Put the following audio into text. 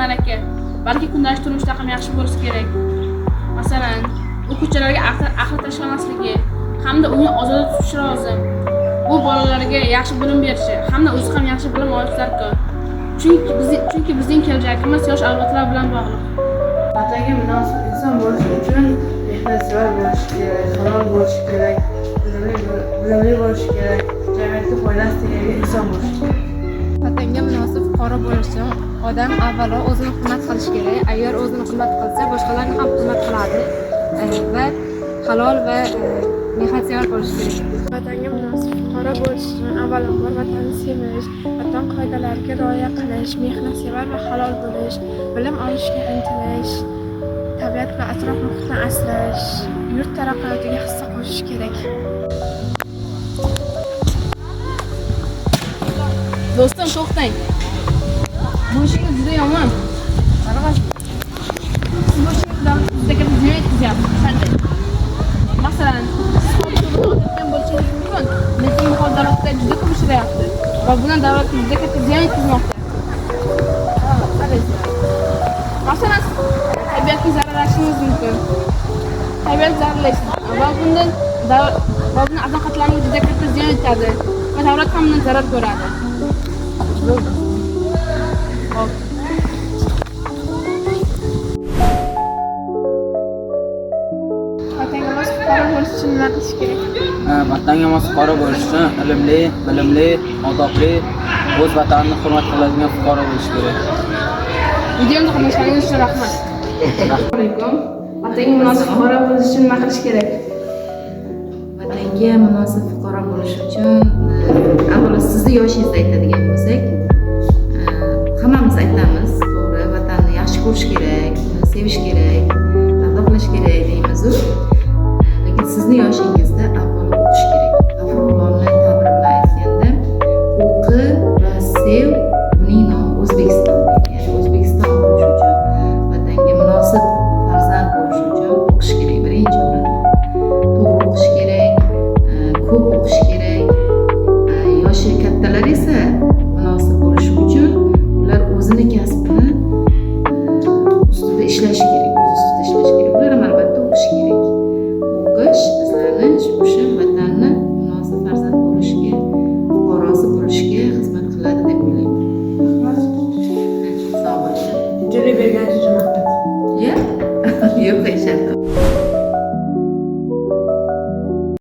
malaka, balki kundalik turmushda ham yaxshi bo'lishi kerak. Masalan, u ko'chalarga aql tashlamasligi hamda uni ozod tutishi lozim. Bu bolalarga yaxshi bilim berishi hamda o'zi ham yaxshi bilim olishi zarur. Chunki bizning kelajagimiz yosh avlodlar bilan bog'liq. Vatanga munosib inson bo'lish uchun mehnatsevar bo'lish kerak, halol bo'lish kerak, bilimli bo'lish kerak, jamiyatga foydasi tegadigan inson bo'lish kerak. Vatanga munosib fuqaro bo'lish uchun odam avvalo o'zini hurmat qilish kerak. Agar o'zini hurmat qilsa, boshqalarni ham hurmat qiladi va halol va mehnatsevar bo'lish kerak. Vatanga munosib fuqaro bo'lish uchun avvalambor vatanni sevish, vatan qoidalariga rioya qilish, mehnatsevar va halol bo'lish, bilim olishga intilish, tabiat va atrof muhitni asrash, yurt taraqqiyotiga hissa qo'shish kerak. Do'stim, to'xtang. Bu ishingiz juda yomon. Qarag'ash. Siz bu ishingiz bilan bizga ziyon etkazyapsiz. Qanday? Masalan, siz o'tgan bo'lishingiz mumkin, lekin bu hol davlatda juda ko'p ishlayapti va bundan davlatga juda katta ziyon yetkazmoqda. Masalan, tabiatga zararlashingiz mumkin. Tabiat zararlashdi va bundan azoqatlarga juda katta ziyon yetadi va davlat ham bundan zarar ko'radi. Vatanga mos fuqaro bo'lish uchun nima qilish kerak? Vatanga mos fuqaro bo'lish uchun ilmli, bilimli, odobli, o'z vatanini hurmat qiladigan fuqaro bo'lish kerak. Videoni qatnashganingiz uchun rahmat. Assalomu alaykum. Vatanga munosib fuqaro bo'lish uchun nima qilish kerak? Vatanga munosib fuqaro bo'lish uchun avvalo sizni yoshingizda aytadigan